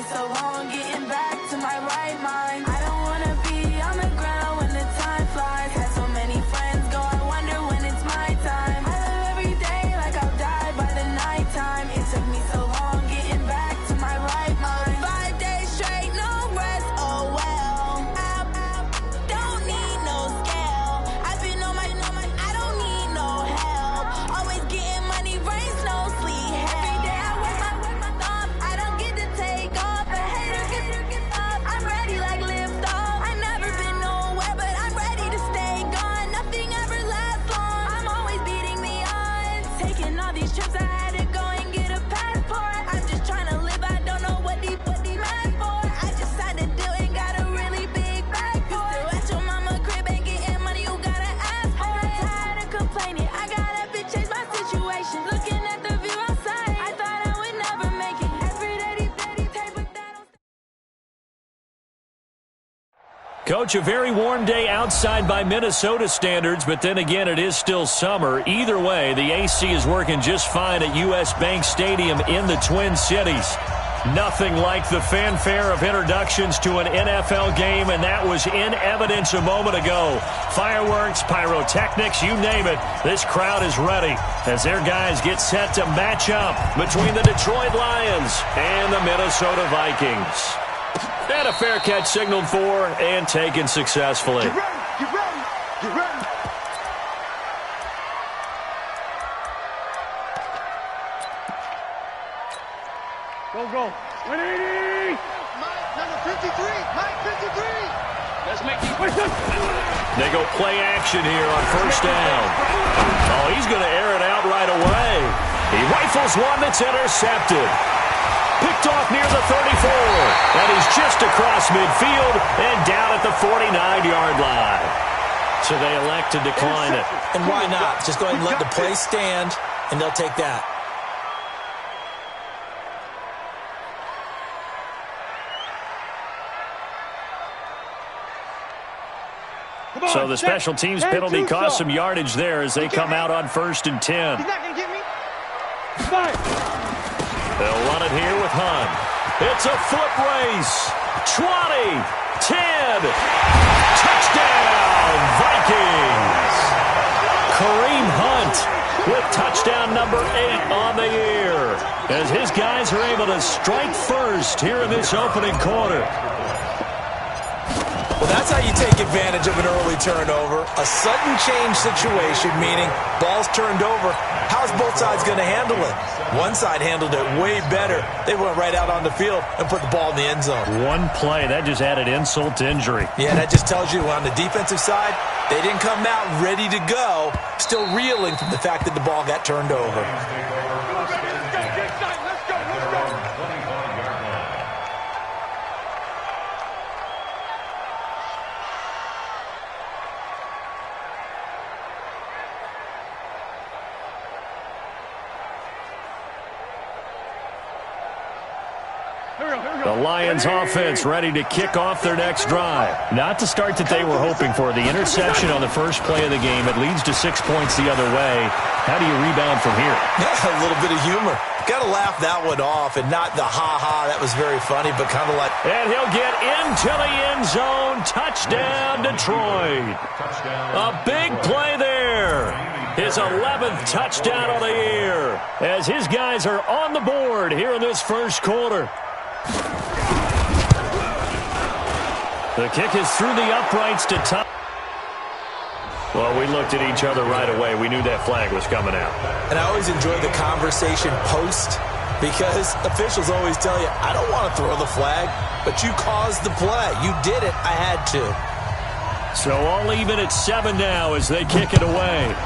me so long getting back to my right mind. I don't wanna be on the ground when the time flies. Had so many friends go, I wonder when it's my time. I live every day like I'll die by the nighttime. It took me so long getting back to my right mind. 5 days straight, no rest, oh well. I don't need no scale. I've been on my, I don't need no help. Always getting money, rains, no sleep. Every day I work my thumb. I don't get to take off. A hater get up. I'm ready like lift off. I've never been nowhere, but I'm ready to stay gone. Nothing ever lasts long. I'm always beating the odds. Taking all these trips, I had to go and get a passport. I'm just trying to live, I don't know what the mad for. I just had to do it, got a really big bag for it. Still at your mama crib, ain't getting money, you gotta ask for it. Tired of complaining, I gotta change my situation. Looking at the view outside, I thought I would never make it. Every day, but that don't. Coach, a very warm day outside by Minnesota standards, but then again, it is still summer. Either way, the AC is working just fine at U.S. Bank Stadium in the Twin Cities. Nothing like the fanfare of introductions to an NFL game, and that was in evidence a moment ago. Fireworks, pyrotechnics, you name it. This crowd is ready as their guys get set to match up between the Detroit Lions and the Minnesota Vikings. And a fair catch signaled for and taken successfully. Get ready, get ready, get ready. Go. 180. Mike, number 53. Mike, 53. Let's make these. They go play action here on first down. Oh, he's going to air it out right away. He rifles one that's intercepted. Picked off near the 34. And he's just across midfield and down at the 49-yard line. So they elect to decline it. And why not? Just go ahead and let the play stand, and they'll take that. So the special teams penalty cost some yardage there as they come out on 1st and 10. He's not going to get me. They'll run it here with Hunt. It's a foot race. 20, 10, touchdown, Vikings. Kareem Hunt with touchdown number 8 on the year as his guys are able to strike first here in this opening quarter. Well, that's how you take advantage of an early turnover. A sudden change situation, meaning ball's turned over. How's both sides going to handle it? One side handled it way better. They went right out on the field and put the ball in the end zone. One play, that just added insult to injury. Yeah, that just tells you on the defensive side, they didn't come out ready to go, still reeling from the fact that the ball got turned over. The Lions offense ready to kick off their next drive. Not the start that they were hoping for. The interception on the first play of the game. It leads to 6 points the other way. How do you rebound from here? Yeah, a little bit of humor. Got to laugh that one off and not the ha-ha. That was very funny, but kind of like... And he'll get into the end zone. Touchdown, Detroit. A big play there. His 11th touchdown of the year as his guys are on the board here in this first quarter. The kick is through the uprights to top. Well, we looked at each other right away. We knew that flag was coming out. And I always enjoy the conversation post because officials always tell you, I don't want to throw the flag, but you caused the play. You did it. I had to. So all even at 7 now as they kick it away.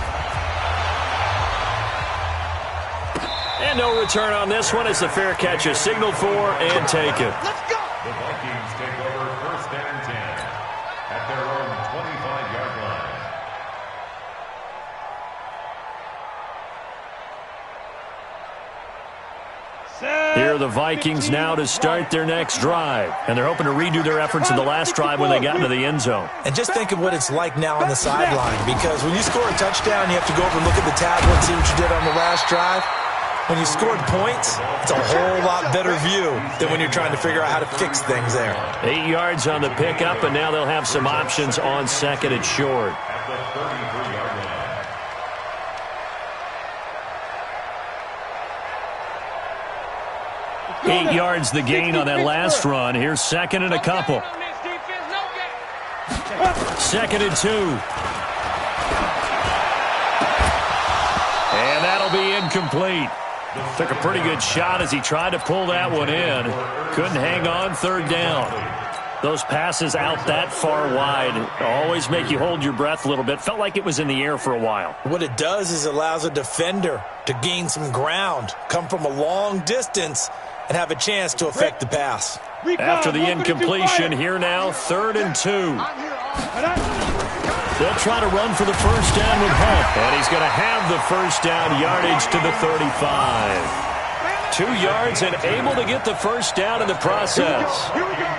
And no return on this one as the fair catch is signaled for and taken. Let's go. The Vikings take over 1st and 10 at their own 25-yard line. Here are the Vikings now to start their next drive. And they're hoping to redo their efforts in the last drive when they got into the end zone. And just think of what it's like now on the sideline, because when you score a touchdown, you have to go over and look at the tablet and see what you did on the last drive. When you scored points, it's a whole lot better view than when you're trying to figure out how to fix things there. 8 yards on the pickup, and now they'll have some options on second and short. At the 33-yard line. 8 yards the gain on that last run. Here's second and a couple. Second and 2. And that'll be incomplete. Took a pretty good shot as he tried to pull that one in. Couldn't hang on, third down. Those passes out that far wide always make you hold your breath a little bit. Felt like it was in the air for a while. What it does is it allows a defender to gain some ground, come from a long distance, and have a chance to affect the pass. After the incompletion, here now, 3rd and 2. They'll try to run for the first down with Hunt, and he's going to have the first down, yardage to the 35. 2 yards and able to get the first down in the process.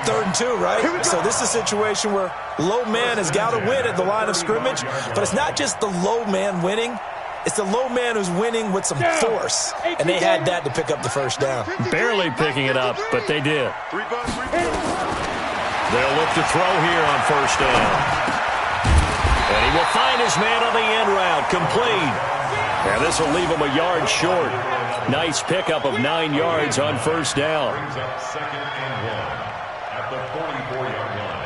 3rd and 2, right? So this is a situation where low man has got to win at the line of scrimmage, but it's not just the low man winning. It's the low man who's winning with some force, and they had that to pick up the first down. Barely picking it up, but they did. They'll look to throw here on first down. And he will find his man on the end route, complete. And this will leave him a yard short. Nice pickup of 9 yards on first down. Brings up 2nd and 1 at the 44-yard line.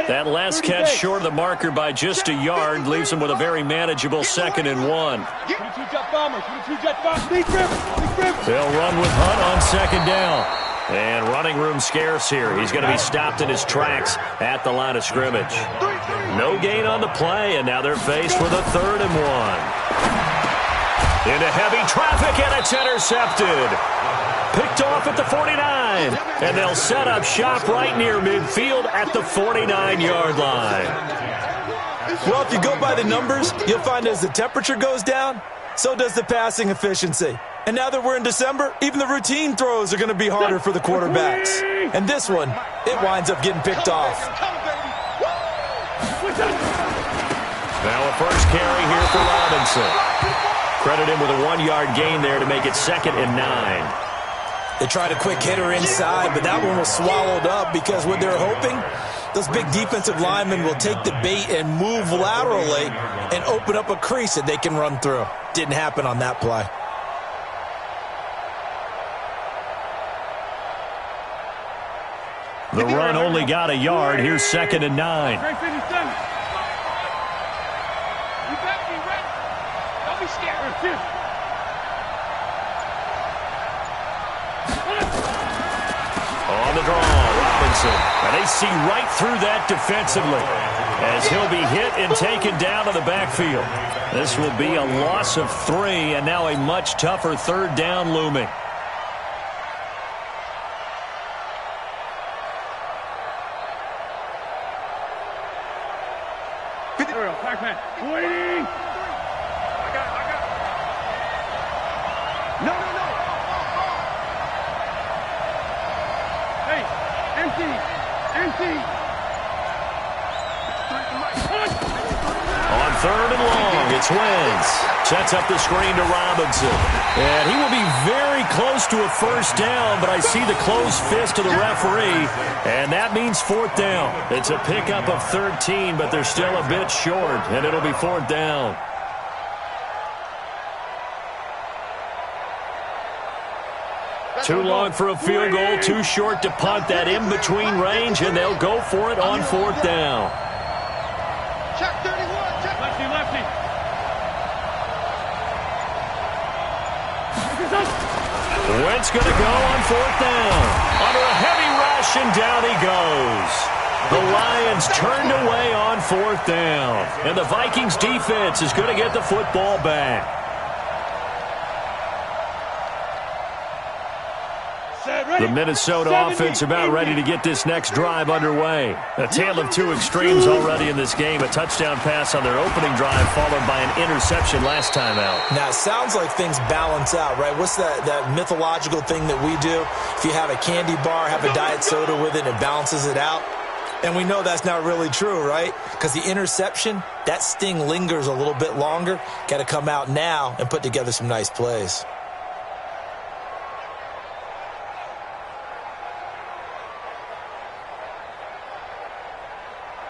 That last catch short of the marker by just a yard leaves him with a very manageable 2nd and 1. They'll run with Hunt on 2nd down. And running room scarce here. He's going to be stopped in his tracks at the line of scrimmage. No gain on the play, and now they're faced with a 3rd and 1. Into heavy traffic, and it's intercepted. Picked off at the 49, and they'll set up shop right near midfield at the 49-yard line. Well, if you go by the numbers, you'll find as the temperature goes down, so does the passing efficiency. And now that we're in December, even the routine throws are going to be harder for the quarterbacks. And this one, it winds up getting picked off. Now a first carry here for Robinson. Credit him with a 1-yard gain there to make it 2nd and 9. They tried a quick hitter inside, but that one was swallowed up because what they're hoping, those big defensive linemen will take the bait and move laterally and open up a crease that they can run through. Didn't happen on that play. The run only got a yard. Here's 2nd and 9. On the draw, Robinson. And they see right through that defensively as he'll be hit and taken down to the backfield. This will be a loss of 3, and now a much tougher 3rd down looming. Waiting! I got it. No. Hey, empty. On 3rd and long, it's Wentz. Sets up the screen to Robinson. And he will be very close to a first down, but I see the closed fist of the referee, and that means 4th down. It's a pickup of 13, but they're still a bit short, and it'll be 4th down. Too long for a field goal, too short to punt. That in-between range, and they'll go for it on 4th down. Check 31. Check. Lefty. Wentz going to go on 4th down. Under a heavy rush, and down he goes. The Lions turned away on 4th down. And the Vikings defense is going to get the football back. 7. The Minnesota offense about ready to get this next drive underway. A tale of two extremes already in this game. A touchdown pass on their opening drive followed by an interception last time out. Now, it sounds like things balance out, right? What's that mythological thing that we do? If you have a candy bar, have a diet soda with it, it balances it out. And we know that's not really true, right? Because the interception, that sting lingers a little bit longer. Got to come out now and put together some nice plays.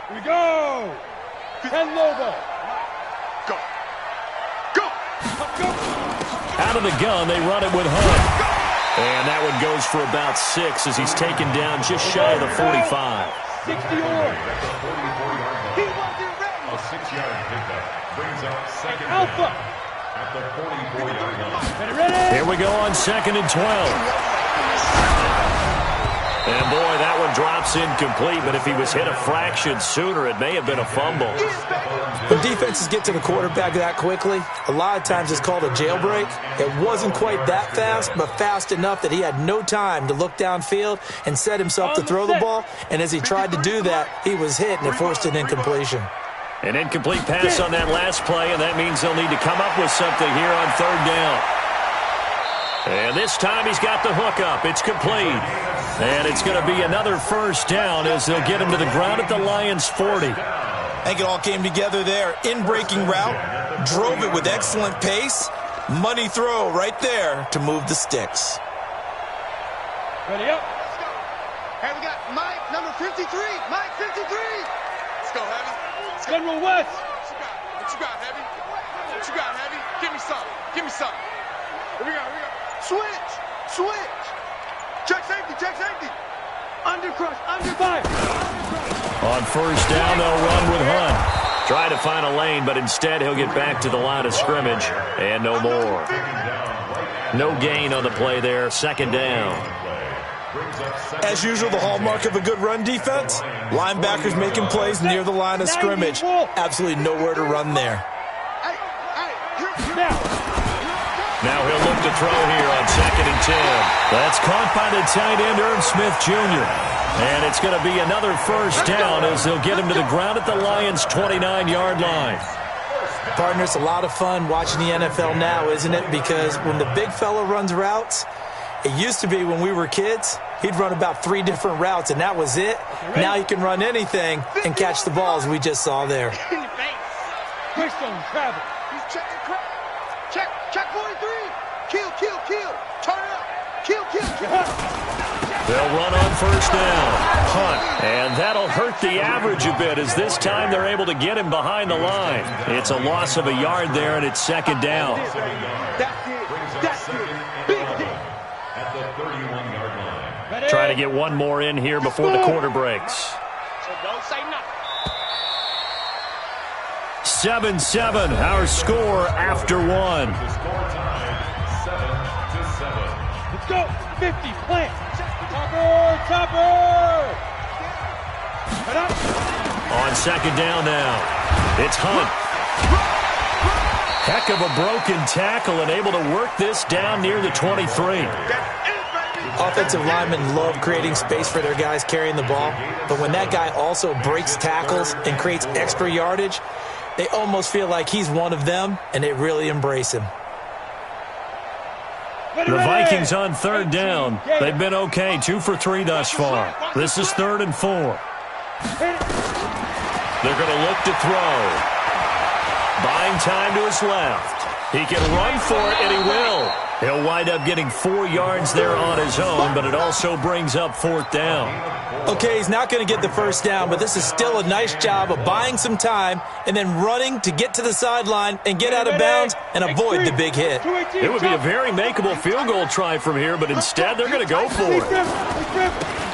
Here we go. Ken Lobo. Go. Go. Go. Out of the gun, they run it with Hunt. And that one goes for about 6 as he's taken down just shy of the 45. 60 yards. He wasn't ready. A 6-yard pickup brings up second Alpha. at the 44-yard line. Ready. Here we go on 2nd and 12. And boy, that one drops incomplete, but if he was hit a fraction sooner, it may have been a fumble. When defenses get to the quarterback that quickly, a lot of times it's called a jailbreak. It wasn't quite that fast, but fast enough that he had no time to look downfield and set himself to throw the ball. And as he tried to do that, he was hit, and it forced an incompletion. An incomplete pass on that last play, and that means they'll need to come up with something here on 3rd down. And this time he's got the hook up. It's complete. And it's going to be another 1st down as they'll get him to the ground at the Lions' 40. I think it all came together there. In-breaking route, drove it with excellent pace. Money throw right there to move the sticks. Ready up. Let's go. Hey, we got Mike, number 53. Mike, 53. Let's go, Heavy. Let's go. General West. What you got, Heavy? What you got, Heavy? Give me some. Give me some. Here we go. Here we go. Switch. Switch. Check safety. Check safety. Under crush. Under fire. On 1st down, they'll run with Hunt. Try to find a lane, but instead he'll get back to the line of scrimmage. And no more. No gain on the play there. 2nd down. As usual, the hallmark of a good run defense, linebackers making plays near the line of scrimmage. Absolutely nowhere to run there. Now he'll look to throw here on 2nd and 10. That's caught by the tight end, Irv Smith Jr. And it's going to be another 1st down as they'll get him to the ground at the Lions' 29-yard line. Partner, it's a lot of fun watching the NFL now, isn't it? Because when the big fella runs routes, it used to be when we were kids, he'd run about 3 different routes, and that was it. Now he can run anything and catch the balls we just saw there. Twist on travel. He's checking. Check 43. Kill. Turn up. Kill. They'll run on 1st down. Hunt. And that'll hurt the average a bit as this time they're able to get him behind the line. It's a loss of a yard there, and it's 2nd down. That's it. Big hit. At the 31-yard line. Try to get one more in here before the quarter breaks. So don't say nothing. 7-7, our score after 1. The score tied 7-7. Let's go. 50. Plant. Topper. Head up. On 2nd down now, it's Hunt. Heck of a broken tackle and able to work this down near the 23. Offensive linemen love creating space for their guys carrying the ball, but when that guy also breaks tackles and creates extra yardage, they almost feel like he's one of them, and they really embrace him. The Vikings on 3rd down. They've been okay, 2 for 3 thus far. This is 3rd and 4. They're going to look to throw. Buying time to his left. He can run for it, and he will. He'll wind up getting 4 yards there on his own, but it also brings up 4th down. Okay, he's not going to get the 1st down, but this is still a nice job of buying some time and then running to get to the sideline and get out of bounds and avoid the big hit. It would be a very makeable field goal try from here, but instead they're going to go for it.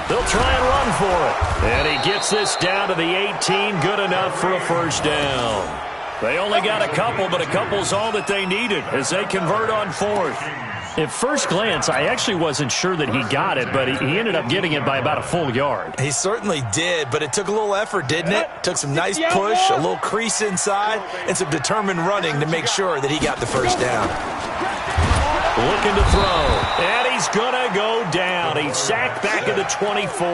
They'll try and run for it. And he gets this down to the 18, good enough for a 1st down. They only got a couple, but a couple's all that they needed as they convert on 4th. At first glance, I actually wasn't sure that he got it, but he ended up getting it by about a full yard. He certainly did, but it took a little effort, didn't it? Took some nice push, a little crease inside, and some determined running to make sure that he got the 1st down. Looking to throw, and he he's going to go down. He's sacked back at the 24.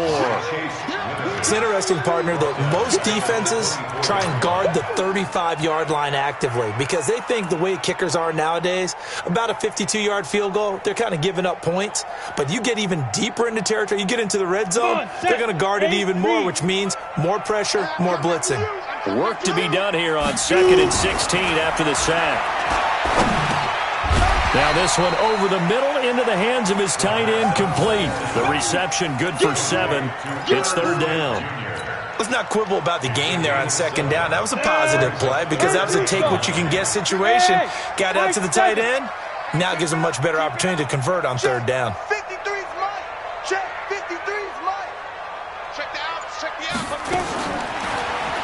It's interesting, partner, that most defenses try and guard the 35-yard line actively because they think the way kickers are nowadays, about a 52-yard field goal, they're kind of giving up points. But you get even deeper into territory, you get into the red zone, they're going to guard it even more, which means more pressure, more blitzing. Work to be done here on 2nd and 16 after the sack. Now this one over the middle into the hands of his tight end, complete. The reception good for 7. It's 3rd down. Let's not quibble about the gain there on 2nd down. That was a positive play because that was a take-what-you-can-get situation. Got out to the tight end. Now it gives him a much better opportunity to convert on 3rd down. 53's mine. Check. 53's mine. Check the outs. Check the outs.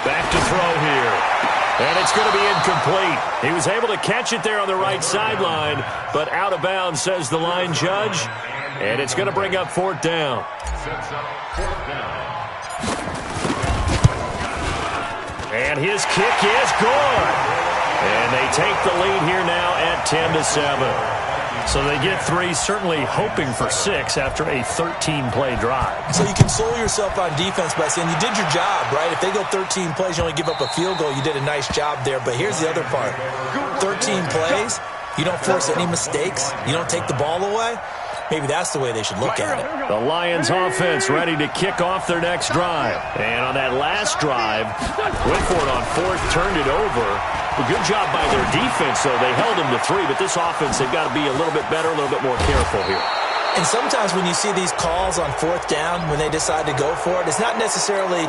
Back to throw here. And it's going to be incomplete. He was able to catch it there on the right sideline, but out of bounds, says the line judge. And it's going to bring up 4th down. Sets up 4th down. And his kick is good. And they take the lead here now at 10-7. So they get 3, certainly hoping for 6 after a 13-play drive. So you console yourself on defense by saying you did your job, right? If they go 13 plays, you only give up a field goal, you did a nice job there. But here's the other part. 13 plays, you don't force any mistakes, you don't take the ball away. Maybe that's the way they should look at it. The Lions offense ready to kick off their next drive. And on that last drive, went for it on 4th, turned it over. A good job by their defense, though. They held them to 3, but this offense, they've got to be a little bit better, a little bit more careful here. And sometimes when you see these calls on 4th down, when they decide to go for it, it's not necessarily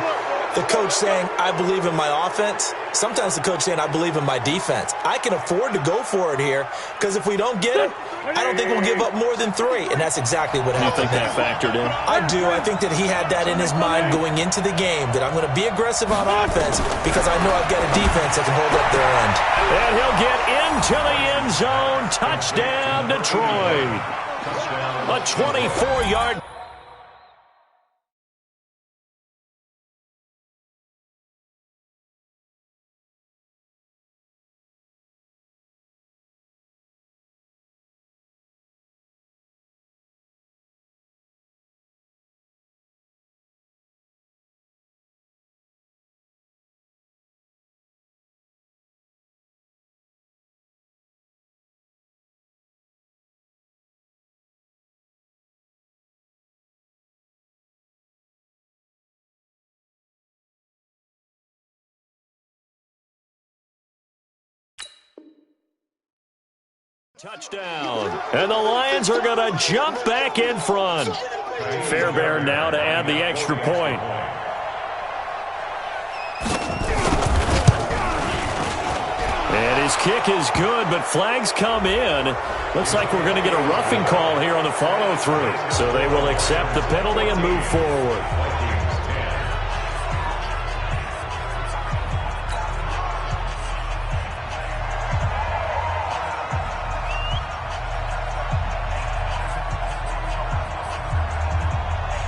the coach saying, I believe in my offense. Sometimes the coach saying, I believe in my defense. I can afford to go for it here because if we don't get it, I don't think we'll give up more than 3. And that's exactly what happened. You think that factored in? I do. I think that he had that in his mind going into the game, that I'm going to be aggressive on offense because I know I've got a defense that can hold up their end. And he'll get into the end zone. Touchdown, Detroit. A 24-yard. Touchdown. And the Lions are going to jump back in front. Fairbairn now to add the extra point. And his kick is good, but flags come in. Looks like we're going to get a roughing call here on the follow-through. So they will accept the penalty and move forward.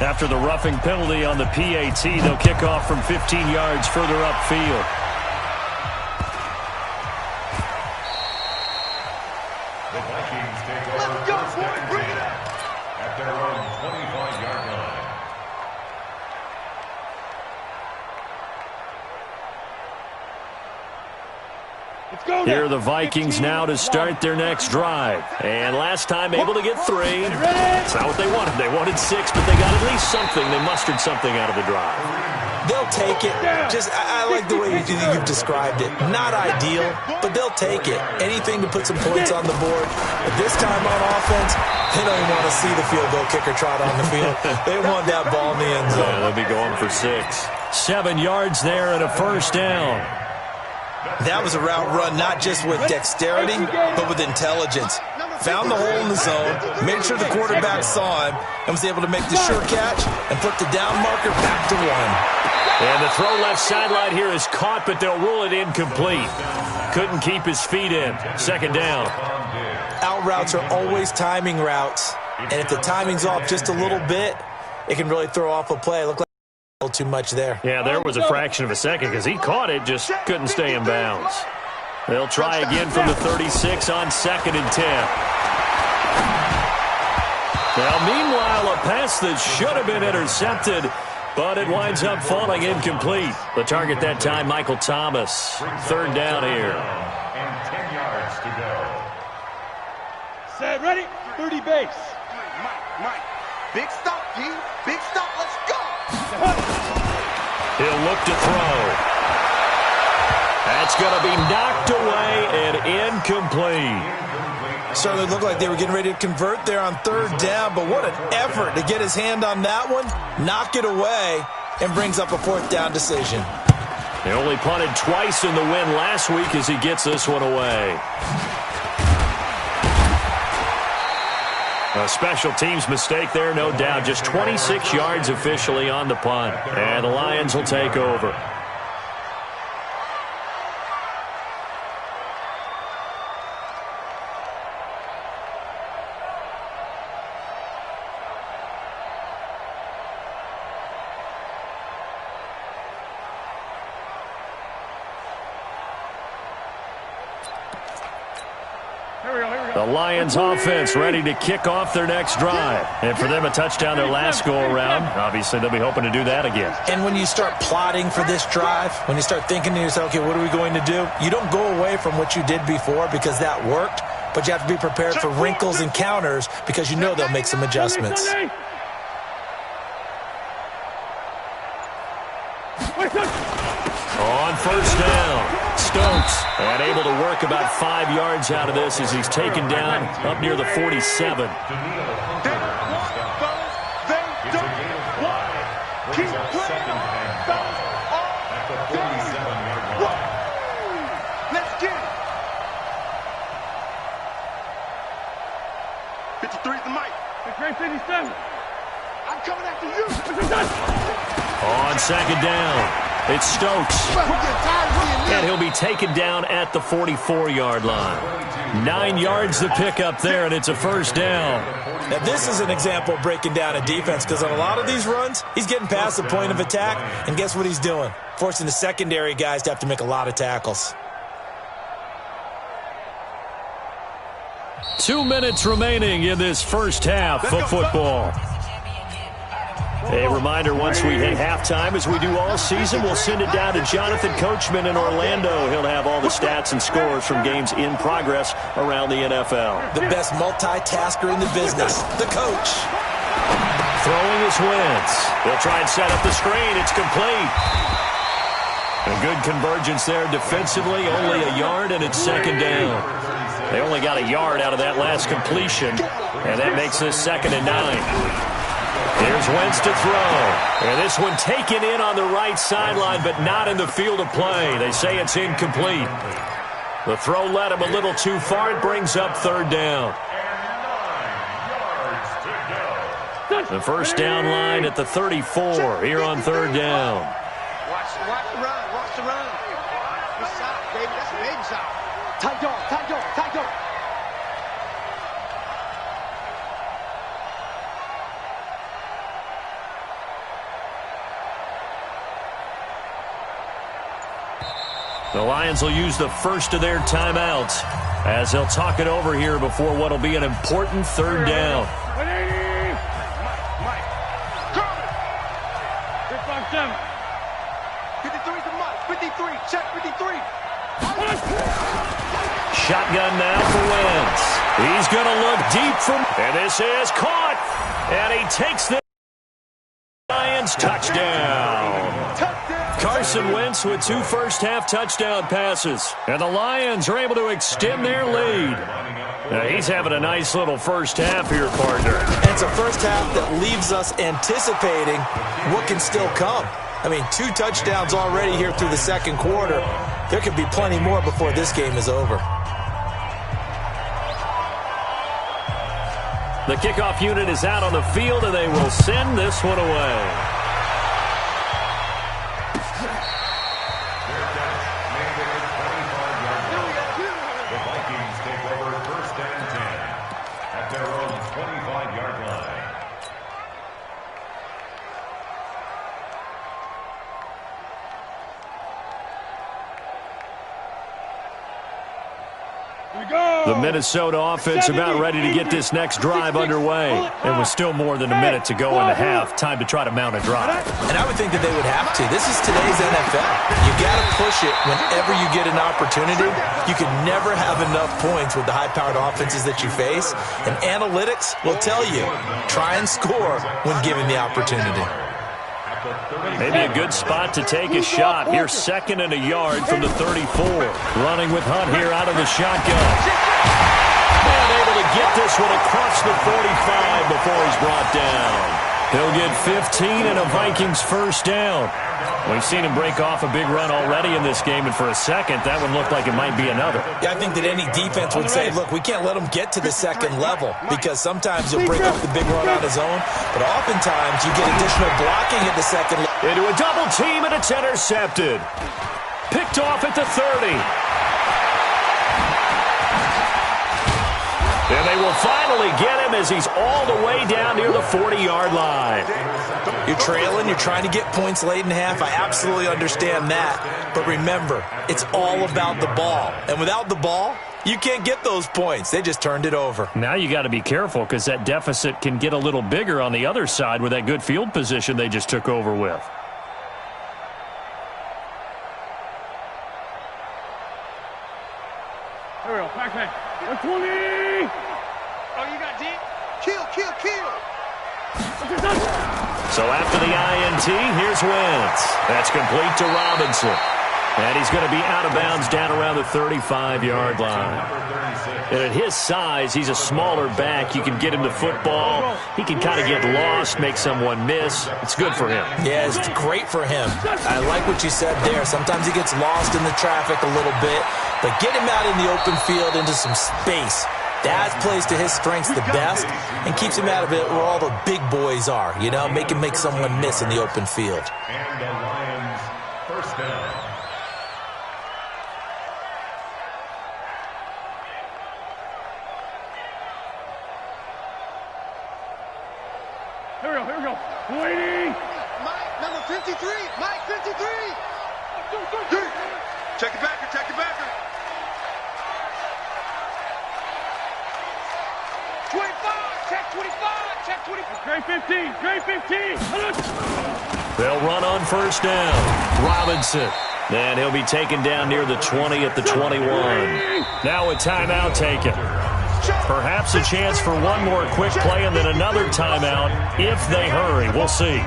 After the roughing penalty on the PAT, they'll kick off from 15 yards further upfield. The Vikings take over first and 10 at their own 25-yard line. Here are the Vikings now to start their next drive. And last time able to get 3. It's not what they wanted. They wanted 6, but they got at least something. They mustered something out of the drive. They'll take it. I like the way you've described it. Not ideal, but they'll take it. Anything to put some points on the board. But this time on offense, they don't even want to see the field goal kicker trot on the field. They want that ball in the end zone. Yeah, they'll be going for 6. 7 yards there and a first down. That was a route run not just with dexterity, but with intelligence. Found the hole in the zone, made sure the quarterback saw him, and was able to make the sure catch and put the down marker back to 1. And the throw left sideline here is caught, but they'll rule it incomplete. Couldn't keep his feet in. Second down. Out routes are always timing routes, and if the timing's off just a little bit, it can really throw off a play. Look like a little too much there. Yeah, there was a fraction of a second because he caught it, just couldn't stay in bounds. They'll try again from the 36 on 2nd and 10. Now, meanwhile, a pass that should have been intercepted, but it winds up falling incomplete. The target that time, Michael Thomas. Third down here. And 10 yards to go. Set, ready, 30 base. Mike. Big stop, G. Big stop. Let's go. He'll look to throw. That's going to be knocked away and incomplete. Certainly looked like they were getting ready to convert there on third down, but what an effort to get his hand on that one, knock it away, and brings up a fourth down decision. They only punted twice in the win last week as he gets this one away. A special teams mistake there, no doubt. Just 26 yards officially on the punt, and the Lions will take over. The Lions offense ready to kick off their next drive. And for them, a touchdown their last go-around. Obviously, they'll be hoping to do that again. And when you start plotting for this drive, when you start thinking to yourself, okay, what are we going to do? You don't go away from what you did before because that worked, but you have to be prepared for wrinkles and counters because you know they'll make some adjustments. On first down, Stokes, and able to work about 5 yards out of this as he's taken down up near the 47. Let's get it. 53's the mic. 57. I'm coming after you. On second down, it's Stokes. And he'll be taken down at the 44-yard line. 9 yards to pick up there, and it's a first down. Now, this is an example of breaking down a defense because on a lot of these runs, he's getting past the point of attack, and guess what he's doing? Forcing the secondary guys to have to make a lot of tackles. 2 minutes remaining in this first half of football. A reminder, once we hit halftime, as we do all season, we'll send it down to Jonathan Coachman in Orlando. He'll have all the stats and scores from games in progress around the NFL. The best multitasker in the business, the coach. Throwing is Wentz. He'll try and set up the screen. It's complete. A good convergence there defensively, only a yard, and it's second down. They only got a yard out of that last completion, and that makes this 2nd and 9. Here's Wentz to throw. And this one taken in on the right sideline, but not in the field of play. They say it's incomplete. The throw led him a little too far. It brings up third down. The first down line at the 34 here on third down. Watch the run. Watch the run. Good shot, baby. That's a baby shot. Tight dog. Tight dog. Tight dog. The Lions will use the first of their timeouts as they'll talk it over here before what will be an important third down. Mike. Coming. 657. 53's the mic. 53. Check 53. Shotgun now for Wentz. He's going to look deep from, and this is caught, and he takes the Lions touchdown. Carson Wentz with 2 first-half touchdown passes. And the Lions are able to extend their lead. Now, he's having a nice little first half here, partner. And it's a first half that leaves us anticipating what can still come. I mean, 2 touchdowns already here through the second quarter. There could be plenty more before this game is over. The kickoff unit is out on the field, and they will send this one away. The The Minnesota offense about ready to get this next drive underway. And with still more than a minute to go in the half, time to try to mount a drive. And I would think that they would have to. This is today's NFL. You got to push it whenever you get an opportunity. You can never have enough points with the high-powered offenses that you face. And analytics will tell you, try and score when given the opportunity. Maybe a good spot to take a shot. Here's 2nd and a yard from the 34. Running with Hunt here out of the shotgun. And able to get this one across the 45 before he's brought down. He'll get 15 and a Vikings first down. We've seen him break off a big run already in this game, and for a second, that one looked like it might be another. Yeah, I think that any defense would say, look, we can't let him get to the second level, because sometimes he'll break off the big run on his own, but oftentimes you get additional blocking at the second level. Into a double team, and it's intercepted. Picked off at the 30. And they will finally get him as he's all the way down near the 40-yard line. You're trailing, you're trying to get points late in half. I absolutely understand that. But remember, it's all about the ball. And without the ball, you can't get those points. They just turned it over. Now you got to be careful because that deficit can get a little bigger on the other side with that good field position they just took over with. Here we go. Back. 120. Oh, you got deep? Kill. So after the INT, here's Wentz. That's complete to Robinson. And he's going to be out of bounds down around the 35-yard line. And at his size, he's a smaller back. You can get him the football. He can kind of get lost, make someone miss. It's good for him. Yeah, it's great for him. I like what you said there. Sometimes he gets lost in the traffic a little bit. But get him out in the open field into some space. That plays to his strengths the best and keeps him out of it where all the big boys are. You know, make him make someone miss in the open field. And the Lions first down. Here we go. Waiting. Mike, number 53. Mike, 53. Check the backer. 25. Check 25. Grade 15. They'll run on first down. Robinson. And he'll be taken down near the 20 at the 21. Now a timeout taken. Perhaps a chance for one more quick play and then another timeout if they hurry. We'll see.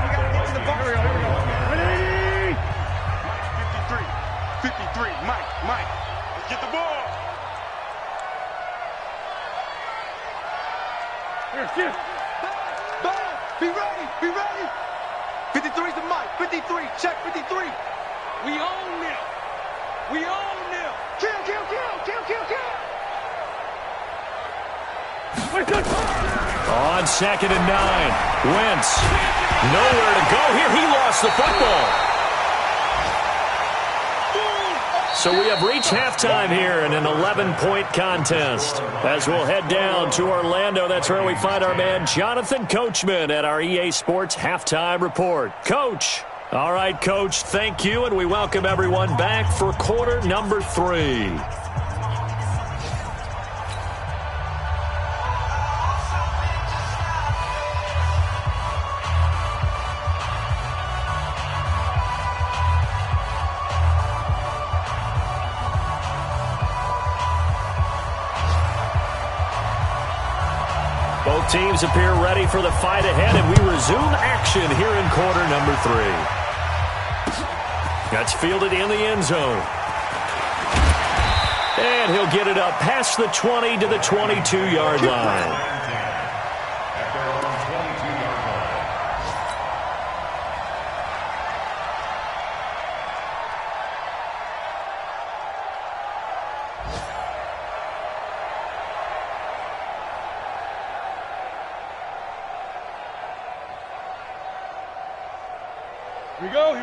53. Mike. Let's get the ball. Here. Ball. Be ready. 53's the Mike. 53. Check 53. We own them. Kill. On 2nd and 9. Wentz. Nowhere to go here. He lost the football. So we have reached halftime here in an 11-point contest. As we'll head down to Orlando, that's where we find our man Jonathan Coachman at our EA Sports Halftime Report. Coach. All right, Coach, thank you, and we welcome everyone back for quarter number 3. Both teams appear ready for the fight ahead, and we resume action here in quarter number 3. That's fielded in the end zone. And he'll get it up past the 20 to the 22-yard line.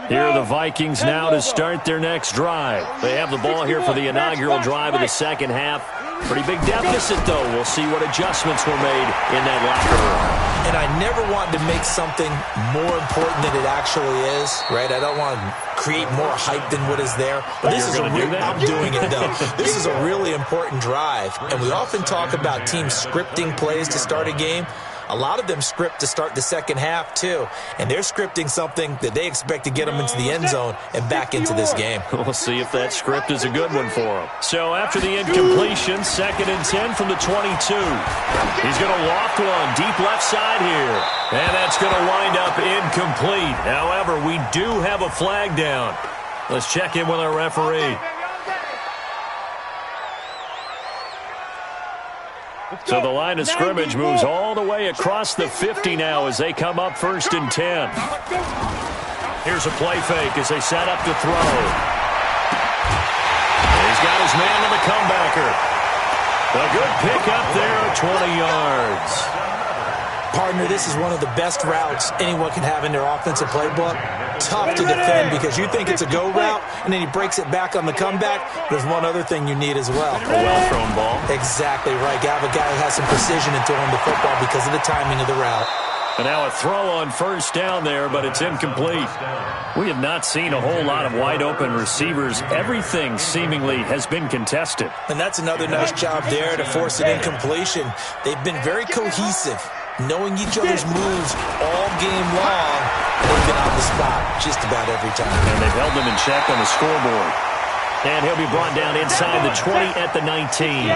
Here are the Vikings now to start their next drive. They have the ball here for the inaugural drive of the second half. Pretty big deficit, though. We'll see what adjustments were made in that locker room. And I never want to make something more important than it actually is, right? I don't want to create more hype than what is there. But this is I'm doing it, though. This is a really important drive. And we often talk about teams scripting plays to start a game. A lot of them script to start the second half, too. And they're scripting something that they expect to get them into the end zone and back into this game. We'll see if that script is a good one for them. So after the incompletion, 2nd and 10 from the 22. He's going to loft one deep left side here. And that's going to wind up incomplete. However, we do have a flag down. Let's check in with our referee. So the line of scrimmage moves all the way across the 50 now as they come up 1st and 10. Here's a play fake as they set up to throw. He's got his man on the comebacker. A good pick up there, 20 yards. Partner, this is one of the best routes anyone can have in their offensive playbook. Tough to defend because you think it's a go route, and then he breaks it back on the comeback. There's one other thing you need as well. A well-thrown ball. Exactly right. You have a guy who has some precision in throwing the football because of the timing of the route. And now a throw on 1st down there, but it's incomplete. We have not seen a whole lot of wide-open receivers. Everything seemingly has been contested. And that's another nice job there to force an incompletion. They've been very cohesive, knowing each other's moves all game long, and they've been on the spot just about every time. And they've held them in check on the scoreboard. And he'll be brought down inside the 20 at the 19.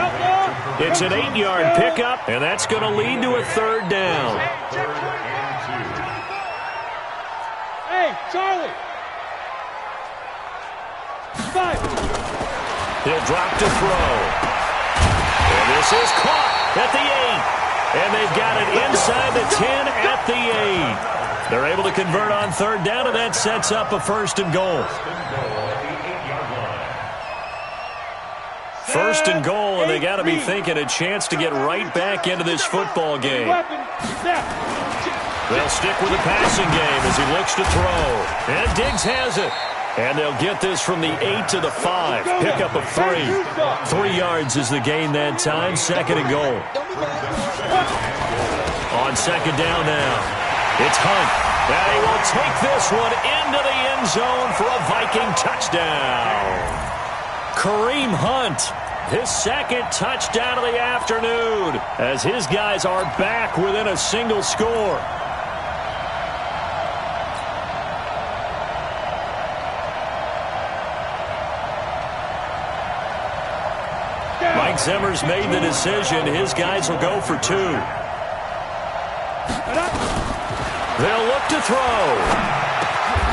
It's an 8-yard pickup, and that's going to lead to a 3rd down. Hey, Charlie. 5. He'll drop to throw. And this is caught at the 8. And they've got it inside the 10 at the 8. They're able to convert on 3rd down, and that sets up a 1st and goal. 1st and goal, and they got to be thinking a chance to get right back into this football game. They'll stick with the passing game as he looks to throw. And Diggs has it. And they'll get this from the 8 to the 5. Pick up a 3. 3 yards is the gain that time. 2nd and goal. On 2nd down now, it's Hunt. And he will take this one into the end zone for a Viking touchdown. Kareem Hunt, his 2nd touchdown of the afternoon, as his guys are back within a single score. Mike Zimmer's made the decision. His guys will go for 2. They'll look to throw.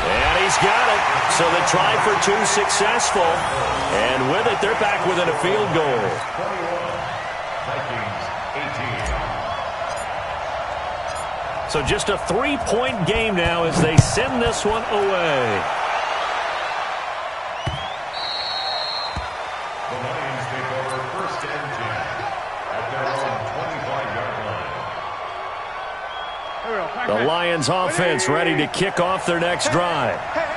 And he's got it. So the try for 2 successful. And with it, they're back within a field goal. So just a 3-point game now as they send this one away. The Lions take over 1st and 10 at their own 25-yard line. The Lions offense ready to kick off their next drive. Hey.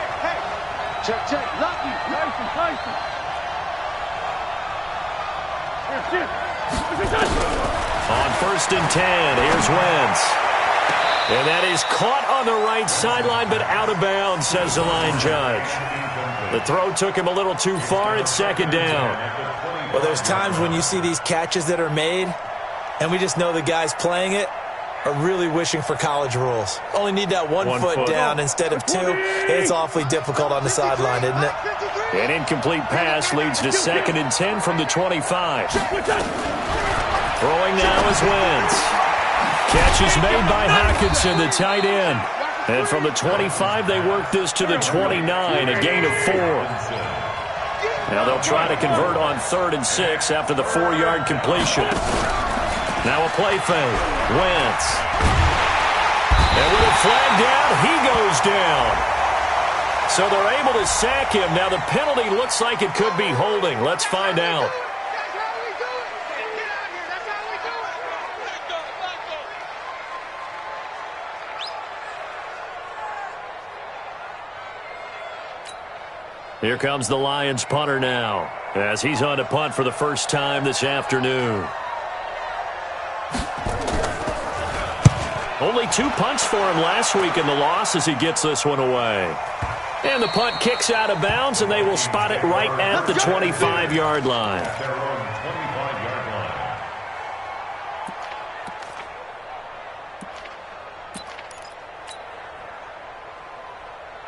Check. Lucky. Tyson. On 1st and 10, here's Wentz. And that is caught on the right sideline, but out of bounds, says the line judge. The throw took him a little too far. It's 2nd down. Well, there's times when you see these catches that are made, and we just know the guys playing it are really wishing for college rules. Only need that one foot down instead of 2. It's awfully difficult on the sideline, isn't it? An incomplete pass leads to 2nd and 10 from the 25. Throwing now is Wentz. Catch is made by Hockenson, the tight end. And from the 25, they work this to the 29, a gain of 4. Now they'll try to convert on 3rd and 6 after the 4-yard completion. Now a play fake. Wentz. And with a flag down, he goes down. So they're able to sack him. Now the penalty looks like it could be holding. Let's find out. Here comes the Lions punter now, as he's on to punt for the first time this afternoon. Only 2 punts for him last week in the loss as he gets this one away. And the punt kicks out of bounds, and they will spot it right at the 25-yard line. Their own 25-yard line.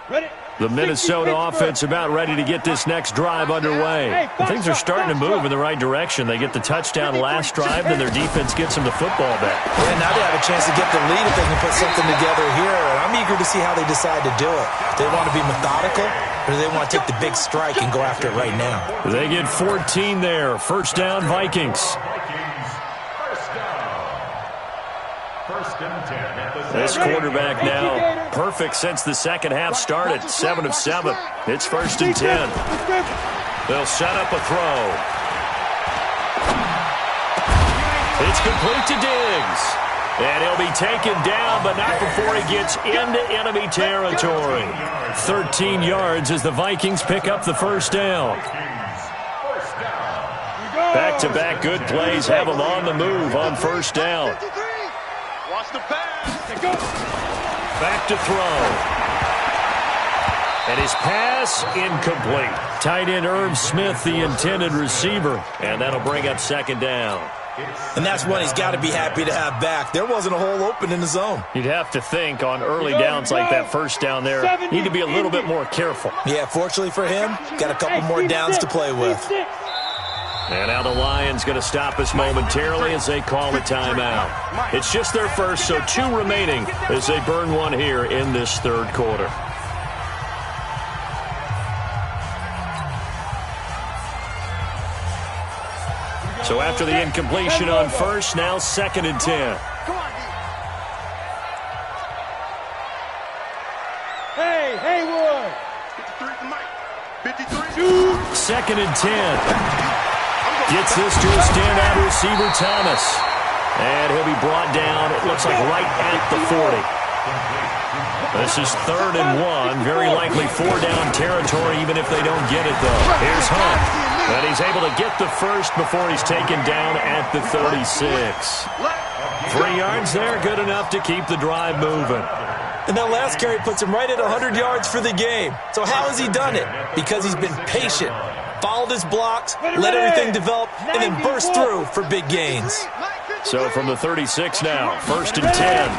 Ready? The Minnesota offense about ready to get this next drive underway. Things are starting to move in the right direction. They get the touchdown last drive, then their defense gets them the football back. Yeah, now they have a chance to get the lead if they can put something together here. And I'm eager to see how they decide to do it. Do they want to be methodical, or do they want to take the big strike and go after it right now? They get 14 there. First down, Vikings. First and 10 at the This quarterback now perfect since the second half started. 7 of 7. It's first and 10. They'll set up a throw. It's complete to Diggs. And he'll be taken down, but not before he gets into enemy territory. 13 yards as the Vikings pick up the first down. Back-to-back good plays have them on the move on first down. Watch the pass. Back to throw. And his pass incomplete. Tight end Irv Smith, the intended receiver. And that'll bring up second down. And that's one he's got to be happy to have back. There wasn't a hole open in the zone. You'd have to think on early downs like that first down there, need to be a little bit more careful. Yeah, fortunately for him, got a couple more downs to play with. And now the Lions going to stop us momentarily as they call a timeout. It's just their first, so 2 remaining as they burn one here in this third quarter. So after the incompletion on first, now second and 10. Hey, Haywood. 53. Second and 10. Gets this to a standout receiver, Thomas. And he'll be brought down, it looks like right at the 40. This is 3rd and 1. Very likely 4-down territory, even if they don't get it, though. Here's Hunt. And he's able to get the first before he's taken down at the 36. 3 yards there, good enough to keep the drive moving. And that last carry puts him right at 100 yards for the game. So how has he done it? Because he's been patient, followed his blocks, let everything develop, and then burst through for big gains. So from the 36 now, 1st and 10.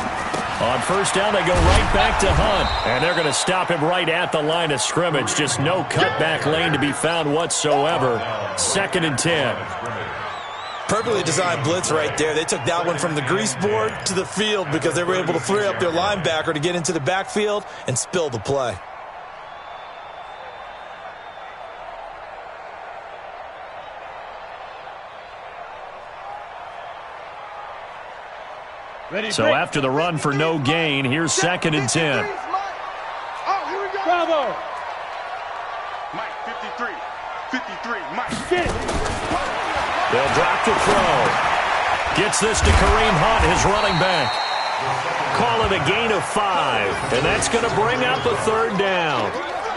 On first down, they go right back to Hunt. And they're going to stop him right at the line of scrimmage. Just no cutback lane to be found whatsoever. 2nd and 10. Perfectly designed blitz right there. They took that one from the grease board to the field because they were able to free up their linebacker to get into the backfield and spill the play. So after the run for no gain, here's 2nd and 10. Bravo. Mike, 53. 53. Mike. Get it. They'll drop the throw. Gets this to Kareem Hunt, his running back. Call it a gain of 5. And that's going to bring up a 3rd down.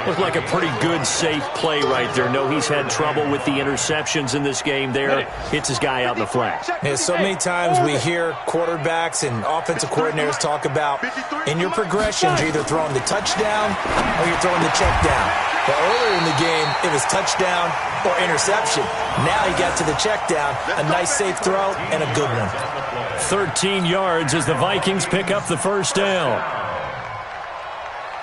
Looked like a pretty good, safe play right there. No, he's had trouble with the interceptions in this game there. Hits his guy out in the flat. Yeah, so many times we hear quarterbacks and offensive coordinators talk about in your progressions, you're either throwing the touchdown or you're throwing the check down. But earlier in the game, it was touchdown or interception. Now he got to the check down, a nice safe throw and a good one. 13 yards as the Vikings pick up the first down.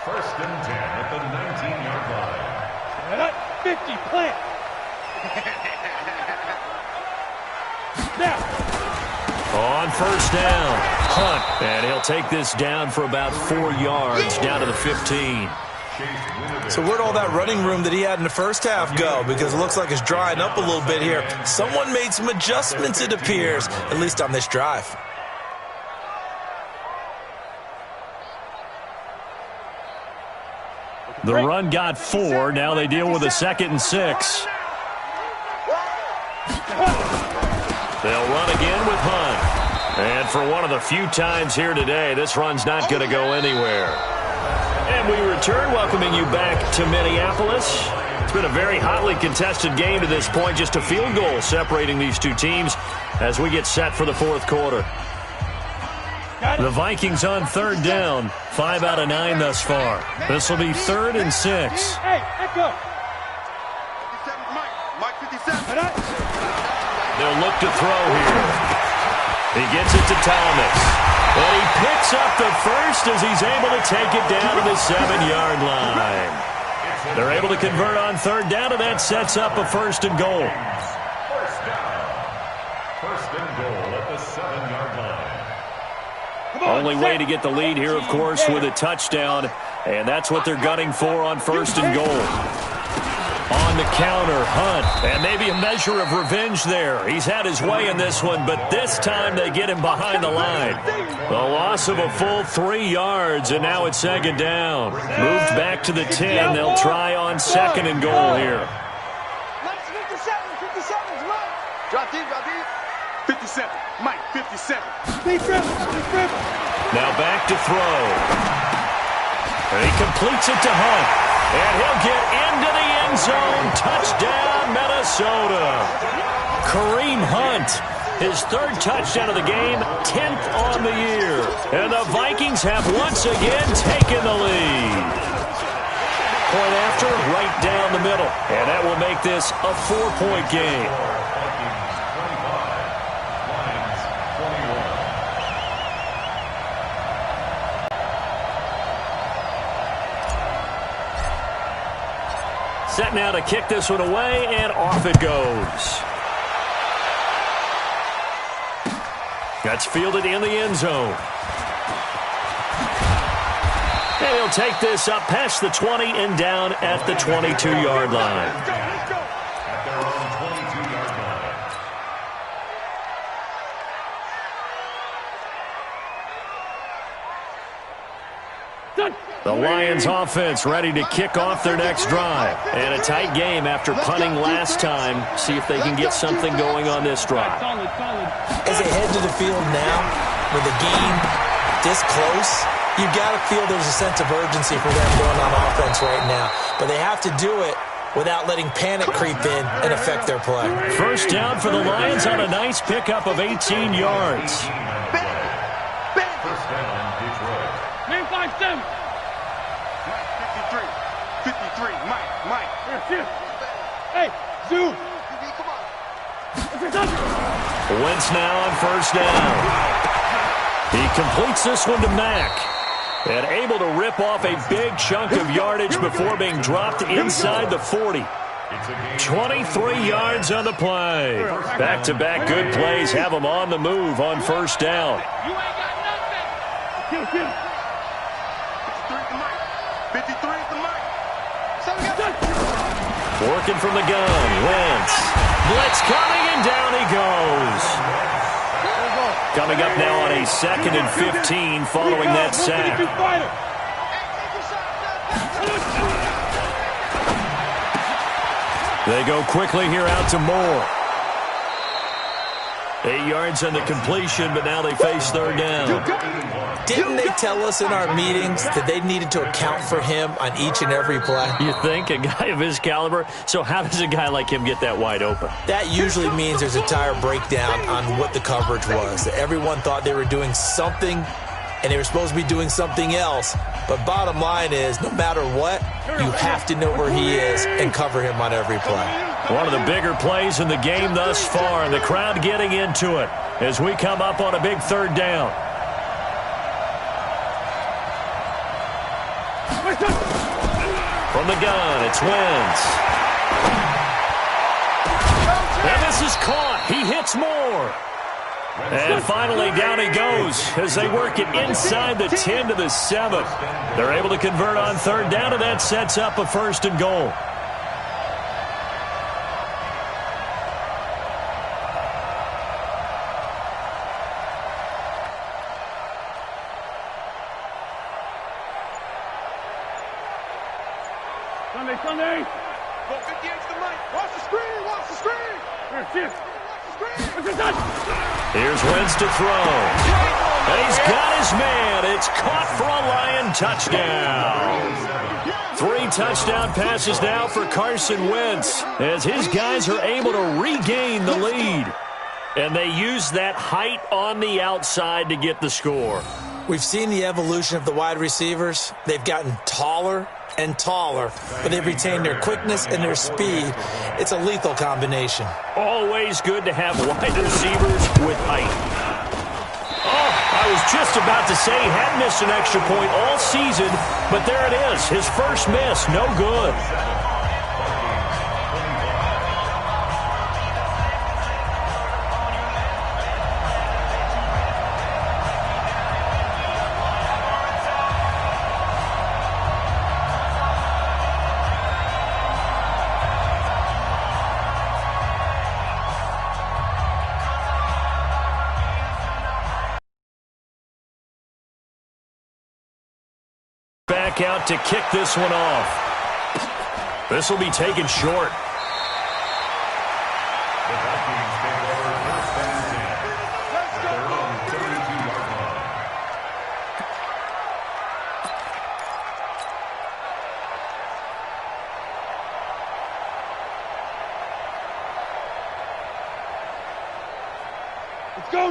1st and 10 at the 19-yard line. 50, plant. Now. On first down, Hunt. And he'll take this down for about 4 yards, down to the 15. So where'd all that running room that he had in the first half go? Because it looks like it's drying up a little bit here. Someone made some adjustments, it appears, at least on this drive. The run got 4. Now they deal with a 2nd and 6. They'll run again with Hunt. And for one of the few times here today, this run's not going to go anywhere. And we return, welcoming you back to Minneapolis. It's been a very hotly contested game to this point. Just a field goal separating these two teams as we get set for the 4th quarter. The Vikings on third down, 5 out of 9 thus far. This will be 3rd and 6. Hey, echo. 57, Mike 57. They'll look to throw here. He gets it to Thomas. And he picks up the first as he's able to take it down to the 7-yard line. They're able to convert on third down, and that sets up a 1st and goal. First down. 1st and goal at the 7-yard line. Only way to get the lead here, of course, with a touchdown, and that's what they're gunning for on 1st and goal. On the counter, Hunt, and maybe a measure of revenge there. He's had his way in this one, but this time they get him behind the line. The loss of a full 3 yards, and now it's 2nd down. Moved back to the 10. They'll try on 2nd and goal here. Mike's 57, Mike. Drop deep. 57, Mike 57. Deep rip. Now back to throw. And he completes it to Hunt. And he'll get into the end zone. Touchdown, Minnesota. Kareem Hunt, his 3rd touchdown of the game, 10th on the year. And the Vikings have once again taken the lead. Point after, right down the middle. And that will make this a 4-point game. Set now to kick this one away, and off it goes. That's fielded in the end zone. And he'll take this up past the 20 and down at the 22-yard line. At their own 22-yard line. The Lions offense ready to kick off their next drive. And a tight game after punting last time. See if they can get something going on this drive. As they head to the field now, with the game this close, you've got to feel there's a sense of urgency for them going on offense right now. But they have to do it without letting panic creep in and affect their play. First down for the Lions on a nice pickup of 18 yards. First down, Detroit. Man 5-7. 53, Mike. Hey, Zoo. Wentz now on first down. He completes this one to Mack. And able to rip off a big chunk of yardage before being dropped inside the 40. 23 yards on the play. Back-to-back good plays have him on the move on first down. You ain't got nothing. 53 is the Mike. Working from the gun, Wentz. Blitz coming, and down he goes. Coming up now on a 2nd and 15 following that sack. They go quickly here out to Moore. 8 yards on the completion, but now they face third down. Didn't they tell us in our meetings that they needed to account for him on each and every play? You think? A guy of his caliber? So how does a guy like him get that wide open? That usually means there's a entire breakdown on what the coverage was. That everyone thought they were doing something, and they were supposed to be doing something else. But bottom line is, no matter what, you have to know where he is and cover him on every play. One of the bigger plays in the game thus far, and the crowd getting into it as we come up on a big third down. From the gun, it's Wentz. And this is caught. He hits Moore. And finally, down he goes as they work it inside the 10 to the 7. They're able to convert on third down, and that sets up a 1st and goal. Sunday. 458's the Mike. Watch the screen. Here's Wentz to throw. And he's got his man. It's caught for a Lion touchdown. 3 touchdown passes now for Carson Wentz as his guys are able to regain the lead. And they use that height on the outside to get the score. We've seen the evolution of the wide receivers. They've gotten taller and taller, but they've retained their quickness and their speed. It's a lethal combination. Always good to have wide receivers with height. Oh, I was just about to say he had missed an extra point all season, but there it is. His first miss, no good. Back out to kick this one off. This will be taken short. The Vikings take over first and 10 at their own 32-yard line.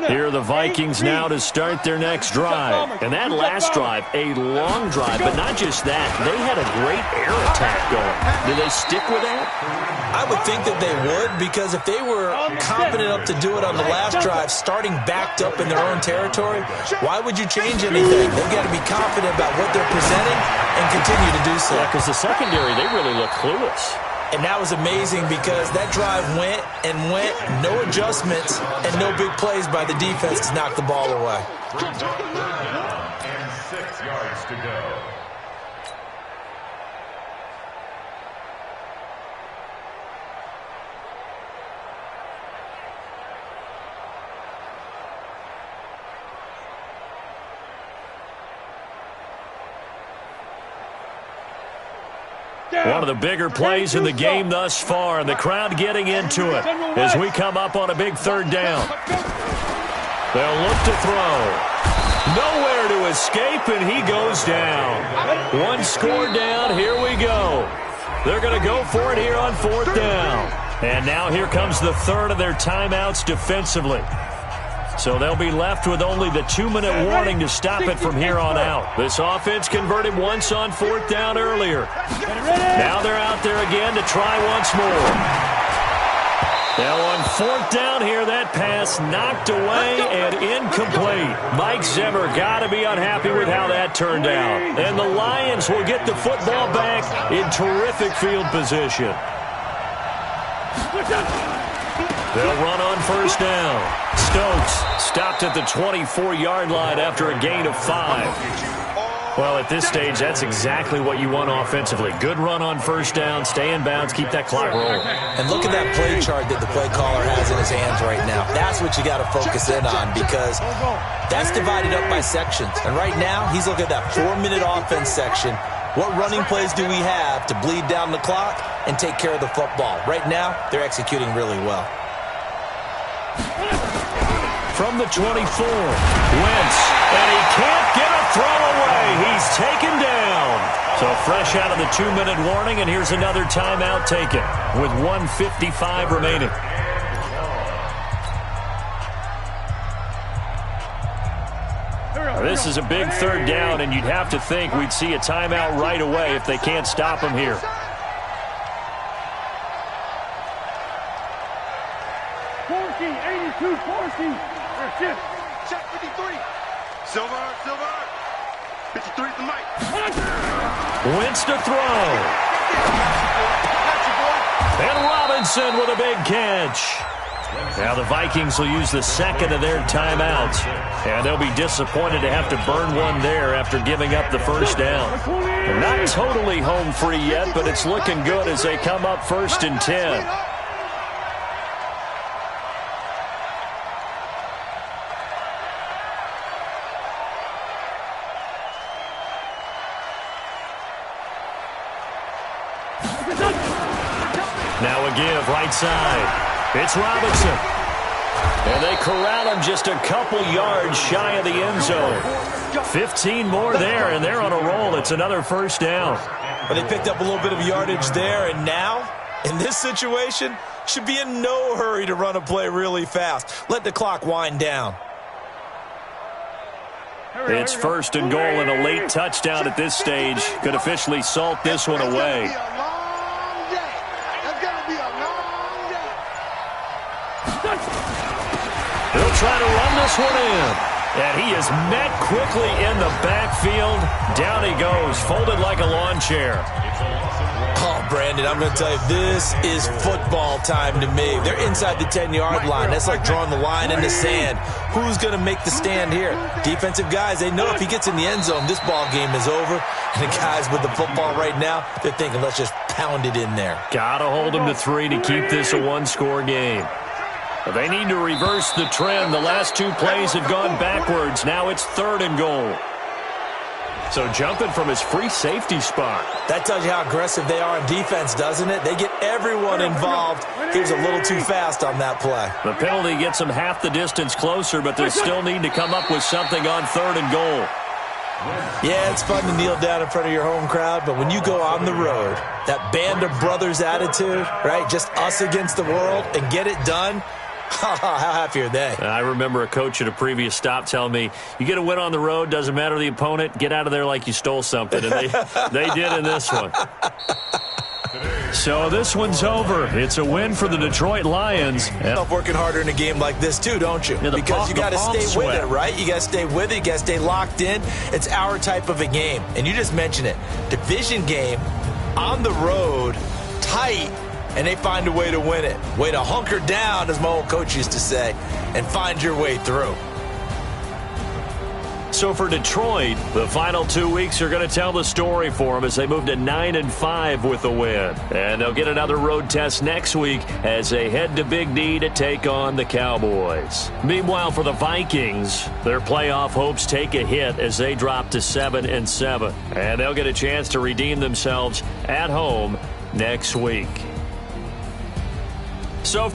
Here are the Vikings now to start their next drive. And that last drive, a long drive, but not just that. They had a great air attack going. Do they stick with that? I would think that they would, because if they were confident enough to do it on the last drive, starting backed up in their own territory, why would you change anything? They've got to be confident about what they're presenting and continue to do so. Yeah, because the secondary, they really look clueless. And that was amazing because that drive went and went, no adjustments, and no big plays by the defense to knock the ball away. Brings up third down and 6 yards to go. One of the bigger plays in the game thus far, and the crowd getting into it as we come up on a big third down. They'll look to throw. Nowhere to escape, and he goes down. One score down, here we go. They're going to go for it here on fourth down. And now here comes the third of their timeouts defensively. So they'll be left with only the 2-minute warning to stop it from here on out. This offense converted once on fourth down earlier. Now they're out there again to try once more. Now on fourth down here, that pass knocked away and incomplete. Mike Zimmer got to be unhappy with how that turned out. And the Lions will get the football back in terrific field position. They'll run on first down. Stokes stopped at the 24-yard line after a gain of 5. Well, at this stage, that's exactly what you want offensively. Good run on first down, stay in bounds, keep that clock rolling. And look at that play chart that the play caller has in his hands right now. That's what you got to focus in on, because that's divided up by sections. And right now, he's looking at that 4-minute offense section. What running plays do we have to bleed down the clock and take care of the football? Right now, they're executing really well. From the 24, Wentz, and he can't get a throw away. He's taken down. So fresh out of the 2-minute warning, and here's another timeout taken with 1:55 remaining. This is a big third down, and you'd have to think we'd see a timeout right away if they can't stop him here. Check 53. Silver. 53 the mic. Wentz to throw. And Robinson with a big catch. Now the Vikings will use the second of their timeouts. And they'll be disappointed to have to burn one there after giving up the first down. They're not totally home free yet, but it's looking good as they come up 1st and 10. Now a give right side. It's Robinson. And they corral him just a couple yards shy of the end zone. 15 more there, and they're on a roll. It's another first down. But they picked up a little bit of yardage there, and now In this situation, should be in no hurry to run a play really fast. Let the clock wind down. It's first and goal and a late touchdown at this stage. Could officially salt this one away. It's gonna be a long day. He'll try to run this one in. And he is met quickly in the backfield. Down he goes, folded like a lawn chair. Oh, Brandon, I'm going to tell you, this is football time to me. They're inside the 10-yard line. That's like drawing the line in the sand. Who's going to make the stand here? Defensive guys, they know if he gets in the end zone, this ball game is over. And the guys with the football right now, they're thinking, let's just pound it in there. Got to hold him to 3 to keep this a one-score game. They need to reverse the trend. The last 2 plays have gone backwards. Now it's 3rd and goal. So jumping from his free safety spot. That tells you how aggressive they are on defense, doesn't it? They get everyone involved. He was a little too fast on that play. The penalty gets him half the distance closer, but they still need to come up with something on 3rd and goal. Yeah, it's fun to kneel down in front of your home crowd, but when you go on the road, that band of brothers attitude, right, just us against the world, and get it done, how happy are they? I remember a coach at a previous stop telling me, you get a win on the road, doesn't matter the opponent, get out of there like you stole something. And they did in this one. So this one's over. It's a win for the Detroit Lions. Working harder in a game like this too, don't you? Yeah, because you got to stay with it, right? You got to stay with it. You got to stay locked in. It's our type of a game. And you just mentioned it. Division game, on the road, tight, and they find a way to win it. Way to hunker down, as my old coach used to say, and find your way through. So for Detroit, the final 2 weeks are going to tell the story for them as they move to 9-5 with a win. And they'll get another road test next week as they head to Big D to take on the Cowboys. Meanwhile, for the Vikings, their playoff hopes take a hit as they drop to 7-7. And they'll get a chance to redeem themselves at home next week. So